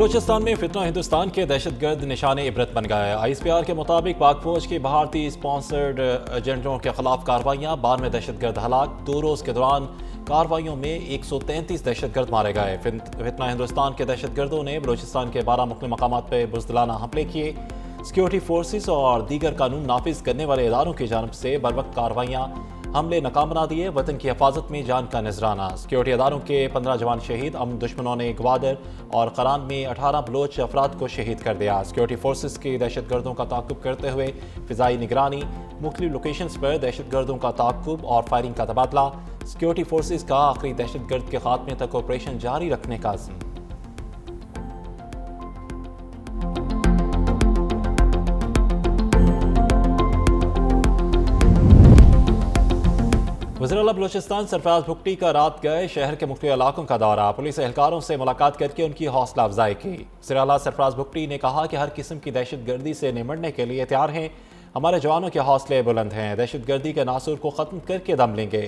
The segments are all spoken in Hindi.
बलूचिस्तान में फितना हिंदुस्तान के दहशतगर्द निशाने इबरत बन गया है। ISPR के मुताबिक पाक फौज के भारतीय स्पॉन्सर्ड एजेंटों के खिलाफ कार्रवाइयाँ, 92 दहशतगर्द हलाक। 2 रोज़ के दौरान कार्रवाइयों में 133 दहशतगर्द मारे गए। फितना हिंदुस्तान के दहशतगर्दों ने बलूचिस्तान के 12 मुख्तलिफ मकामात पर बुज़दिलाना हमले किए। सिक्योरिटी फोर्सेस और दीगर कानून नाफिज करने वाले इदारों की जानब से बरवक्त कार्रवाइयाँ हमले नाकाम बना दिए। वतन की हिफाजत में जान का नजराना। सिक्योरिटी अदारों के 15 जवान शहीद। दुश्मनों ने ग्वादर और करान में 18 बलोच अफराद को शहीद कर दिया। सिक्योरिटी फोर्सेस के दहशतगर्दों का ताक़ुब करते हुए फ़िज़ाई निगरानी, मुख्तलिफ लोकेशंस पर दहशतगर्दों का ताक़ुब और फायरिंग का तबादला। सिक्योरिटी फोर्सेस का आखिरी दहशतगर्द के खात्मे तक ऑपरेशन जारी रखने का अज़्म। वज़ीर-ए-आला बलूचिस्तान सरफराज भुगटी का रात गए शहर के मुख्तलिफ इलाकों का दौरा। पुलिस एहलकारों से मुलाकात करके उनकी हौसला अफजाई की। वज़ीर-ए-आला सरफराज भुगटी ने कहा कि हर किस्म की दहशतगर्दी से निमटने के लिए तैयार हैं। हमारे जवानों के हौसले बुलंद हैं। दहशतगर्दी के नासूर को ख़त्म करके दम लेंगे।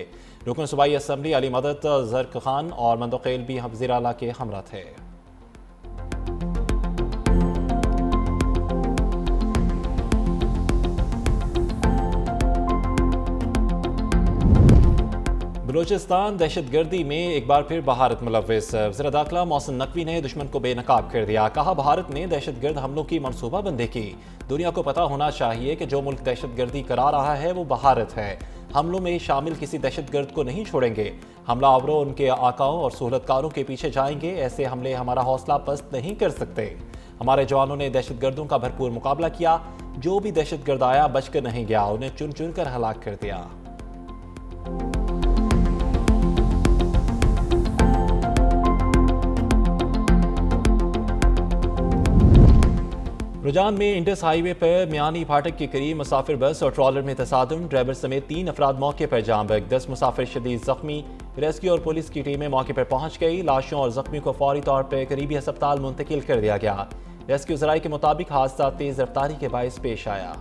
रुकन सूबाई असम्बली अली मदद ज़र्क खान और मंदोखेल भी वज़ीर-ए-आला के हमरा थे। बलूचिस्तान दहशतगर्दी में एक बार फिर भारत मुलव्विस। वज़ीर दाखिला मोहसिन नकवी ने दुश्मन को बेनकाब कर दिया। कहा, भारत ने दहशतगर्द हमलों की मनसूबाबंदी की। दुनिया को पता होना चाहिए कि जो मुल्क दहशतगर्दी करा रहा है वो भारत है। हमलों में शामिल किसी दहशतगर्द को नहीं छोड़ेंगे। हमलावरों उनके आकाओं और सहूलतकारों के पीछे जाएंगे। ऐसे हमले हमारा हौसला पस्त नहीं कर सकते। हमारे जवानों ने दहशतगर्दों का भरपूर मुकाबला किया। जो भी दहशतगर्द आया बचकर नहीं गया, उन्हें चुन चुन कर हलाक कर दिया। रुझान में इंडस हाईवे पर मियानी फाटक के करीब मुसाफिर बस और ट्रॉलर में तसादुम। ड्राइवर समेत 3 अफराद मौके पर जाम बग। 10 मुसाफिर शदीद जख्मी। रेस्क्यू और पुलिस की टीमें मौके पर पहुंच गई। लाशों और जख्मियों को फौरी तौर पर करीबी अस्पताल मुंतकिल कर दिया गया। रेस्क्यू ज़राए के मुताबिक हादसा तेज रफ्तारी के बायस पेश आया।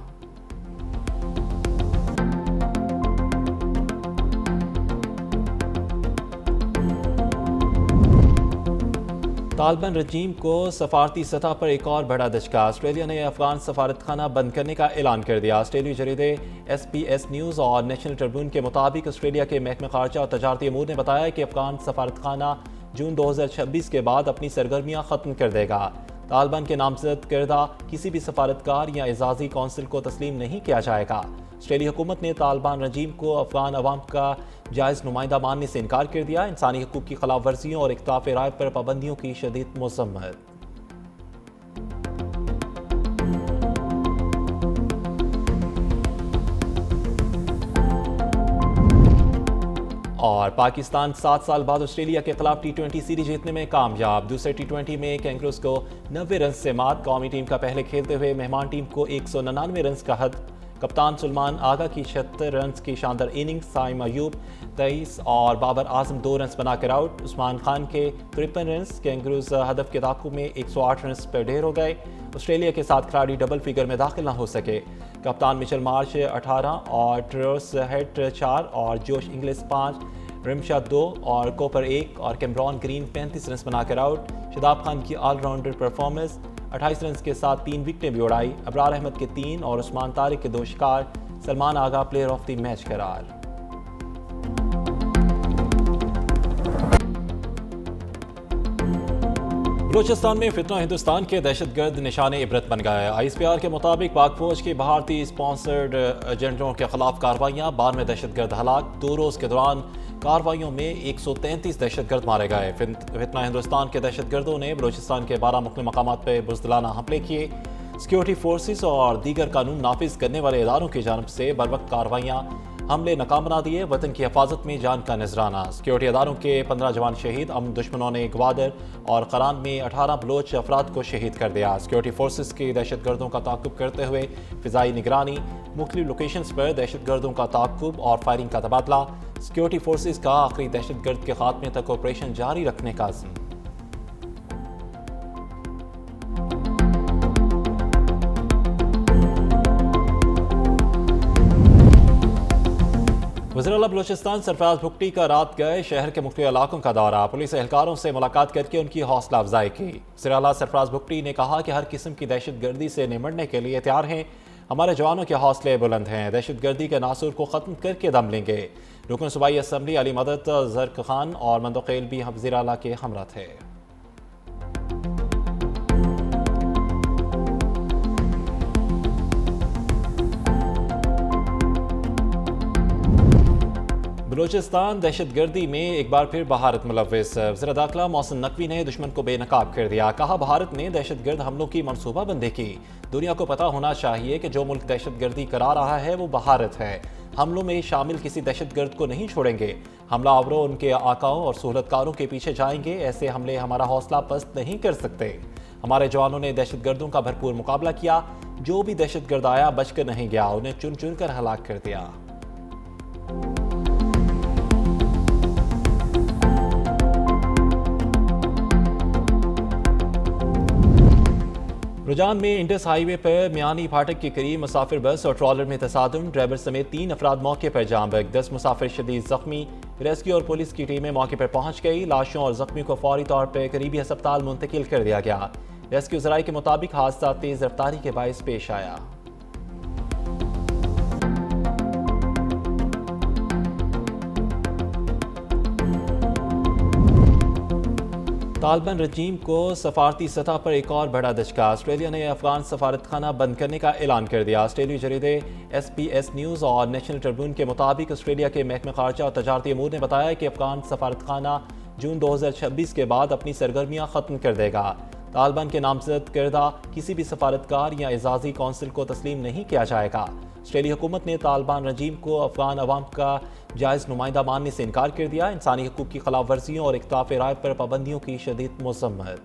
तालिबान रजीम को सफारती सतह पर एक और बड़ा दचका। ऑस्ट्रेलिया ने अफगान सफारतखाना बंद करने का ऐलान कर दिया। ऑस्ट्रेलियाई जरीदे SBS न्यूज़ और नेशनल ट्रिब्यून के मुताबिक ऑस्ट्रेलिया के महकमे खारजा और तजारती अमूर ने बताया कि अफगान सफारतखाना जून 2026 के बाद अपनी सरगर्मियाँ ख़त्म कर देगा। तालिबान के नामजद करदा किसी भी सफारतकार या एजाजी कौंसिल को तस्लीम नहीं किया जाएगा। ऑस्ट्रेलिया हुकूमत ने तालिबान रजीम को अफगान अवाम का जायज़ नुमाइंदा मानने से इनकार कर दिया। इंसानी हकूक़ की खिलाफ वर्जियों और इख्तिलाफ राय पर पाबंदियों की शदीद मज़म्मत। और पाकिस्तान 7 साल बाद ऑस्ट्रेलिया के खिलाफ T20 सीरीज जीतने में कामयाब। दूसरे T20 में कैंगरूज को 90 रन से मात। कौमी टीम का पहले खेलते हुए मेहमान टीम को 199 रन का हद। कप्तान सुलेमान आगा की 76 रन की शानदार इनिंग्स। साइम अयूब 23 और बाबर आजम 2 रन बनाकर आउट। उस्मान खान के 53 रन। कैंगरूज हदफ के ताक़ुब में 108 रन पर ढेर हो गए। ऑस्ट्रेलिया के 7 खिलाड़ी डबल फिगर में दाखिल न हो सके। कप्तान मिचेल मार्श 18 और ट्रेविस हेड 4 और जोश इंग्लिश 5, रिमशा 2 और कोपर 1 और कैमरॉन ग्रीन 35 रन बनाकर आउट। शादाब खान की ऑलराउंडर परफॉर्मेंस 28 रन के साथ 3 विकेटें भी उड़ाई। अबरार अहमद के 3 और उस्मान तारिक के 2 शिकार। सलमान आगा प्लेयर ऑफ द मैच करार। बलूचिस्तान में फितना हिंदुस्तान के दहशतगर्द निशाने इबरत बन गया है। ISPR के मुताबिक पाक फौज के भारतीय स्पॉन्सर्ड एजेंटों के खिलाफ कार्रवाइयाँ, 92 दहशतगर्द हलाक। 2 रोज़ के दौरान कार्रवाइयों में 133 दहशतगर्द मारे गए। फितना हिंदुस्तान के दहशतगर्दों ने बलूचिस्तान के 12 मुख्तलिफ मकामात पर बुज़दिलाना हमले किए। सिक्योरिटी फोर्सेस और दीगर कानून नाफिज करने वाले इदारों की जानब से बरवक्त कार्रवाइयाँ हमले नाकाम बना दिए। वतन की हिफाजत में जान का नजराना। सिक्योरिटी अदारों के 15 जवान शहीद। दुश्मनों ने ग्वादर और करान में 18 बलोच अफराद को शहीद कर दिया। सिक्योरिटी फोर्सेस के दहशतगर्दों का ताक़ुब करते हुए फ़िज़ाई निगरानी, मुख्तलिफ लोकेशंस पर दहशतगर्दों का ताक़ुब और फायरिंग का तबादला। सिक्योरिटी फोर्सेस का आखिरी दहशतगर्द के खात्मे तक ऑपरेशन जारी रखने का अज़्म। वज़ीर-ए-आला बलूचिस्तान सरफराज भुट्टी का रात गए शहर के मुख्तलिफ इलाकों का दौरा, पुलिस एहलकारों से मुलाकात करके उनकी हौसला अफजाई की। वज़ीर-ए-आला सरफराज भुट्टी ने कहा कि हर किस्म की दहशत गर्दी से निमटने के लिए तैयार हैं। हमारे जवानों के हौसले बुलंद हैं, दहशत गर्दी के नासूर को ख़त्म करके दम लेंगे। रुकन सूबाई असम्बली अली मदद जर्क खान और मंदोखेल भी वज़ीर-ए-आला के हमरा थे। बलूचिस्तान दहशत गर्दी में एक बार फिर भारत मुलव्विस। वज़ीर दाखिला मोहसिन नकवी ने दुश्मन को बेनकाब कर दिया। कहा, भारत ने दहशत गर्द हमलों की मनसूबाबंदी की। दुनिया को पता होना चाहिए कि जो मुल्क दहशत गर्दी करा रहा है वो भारत है। हमलों में शामिल किसी दहशत गर्द को नहीं छोड़ेंगे। हमलावरों उनके आकाओं और सहूलतकारों के पीछे जाएंगे। ऐसे हमले हमारा हौसला पस्त नहीं कर सकते। हमारे जवानों ने दहशत गर्दों का भरपूर मुकाबला किया। जो भी दहशत गर्द आया बचकर नहीं गया, उन्हें चुन चुन कर हलाक कर दिया। रुझान में इंडस हाईवे पर मियानी फाटक के करीब मुसाफिर बस और ट्रॉलर में तसादुम, ड्राइवर समेत 3 अफराद मौके पर जाम बग, 10 मुसाफिर शदीद जख्मी। रेस्क्यू और पुलिस की टीमें मौके पर पहुंच गई। लाशों और जख्मी को फौरी तौर पर करीबी अस्पताल मुंतकिल कर दिया गया। रेस्क्यू ज़राए के मुताबिक हादसा तेज रफ्तारी के बायस पेश आया। तालिबान रजीम को सफारती सतह पर एक और बड़ा दचका। ऑस्ट्रेलिया ने अफगान सफारतखाना बंद करने का ऐलान कर दिया। ऑस्ट्रेलियाई जरीदे SBS न्यूज़ और नेशनल ट्रिब्यून के मुताबिक ऑस्ट्रेलिया के महकमे खारजा और तजारती अमूर ने बताया कि अफगान सफारतखाना जून 2026 के बाद अपनी सरगर्मियां ख़त्म कर देगा। तालिबान के नामजद करदा किसी भी सफारतकार या एजाजी कौंसिल को तस्लीम नहीं किया जाएगा। ऑस्ट्रेलिया हुकूमत ने तालिबान रजीम को अफगान अवाम का जायज़ नुमाइंदा मानने से इनकार कर दिया। इंसानी हकूक़ की खिलाफ वर्जियों और इख्तिलाफ राय पर पाबंदियों की शदीद मज़म्मत।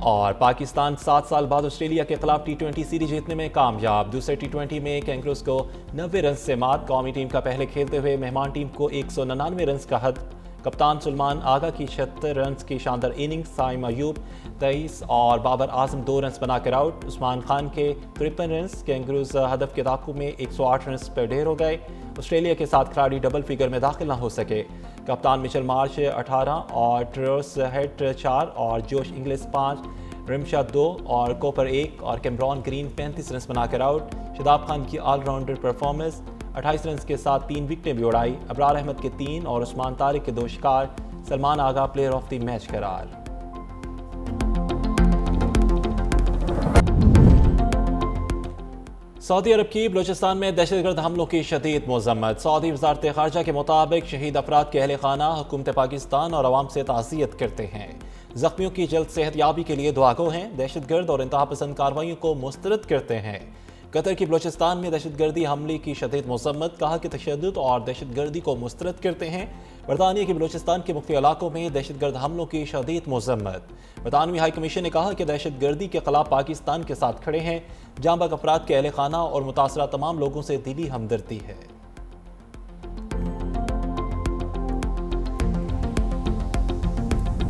और पाकिस्तान 7 साल बाद ऑस्ट्रेलिया के खिलाफ T20 सीरीज जीतने में कामयाब। दूसरे T20 में कैंगरूज को 90 रन से मात। कौमी टीम का पहले खेलते हुए मेहमान टीम को 199 रन का हद। कप्तान सुलेमान आगा की 76 रन की शानदार इनिंग्स। साइम अयूब 23 और बाबर आजम 2 रन बनाकर आउट। उस्मान खान के 53 रन। कैंगरूज हदफ के दाखू में 108 रन पर ढेर हो गए। ऑस्ट्रेलिया के 7 खिलाड़ी डबल फिगर में दाखिल न हो सके। कप्तान मिचेल मार्श 18 और ट्रेविस हेड 4 और जोश इंग्लिश 5, रिमशा 2 और कोपर 1 और कैमरॉन ग्रीन 35 रन बनाकर आउट। शादाब खान की ऑलराउंडर परफॉर्मेंस 28 रन के साथ 3 विकेटें भी उड़ाई। अबरार अहमद के 3 और उस्मान तारिक के 2 शिकार। सलमान आगा प्लेयर ऑफ द मैच करार। सऊदी अरब की बलूचिस्तान में दहशतगर्द हमलों की शदीद मज़म्मत। सऊदी वज़ारत ख़ारजा के मुताबिक शहीद अफराद के अहले खाना हुकूमत पाकिस्तान और अवाम से ताज़ियत करते हैं। जख्मियों की जल्द सेहतयाबी के लिए दुआगो हैं। दहशतगर्द और इंतहा पसंद कार्रवाइयों को मुस्तरद करते हैं। कतर की बलूचिस्तान में दहशतगर्दी हमले की शदीद मज़म्मत। कहा कि तशद्दुद और दहशतगर्दी को मुस्तरद करते हैं। बरतानिया की बलूचिस्तान के मुख्तलिफ इलाकों में दहशतगर्द हमलों की शदीद मज़म्मत। बरतानवी हाई कमीशन ने कहा कि दहशतगर्दी के खिलाफ पाकिस्तान के साथ खड़े हैं। जांबाग अफराद के अहले खाना और मुतासरा तमाम लोगों से दिली हमदर्दी है।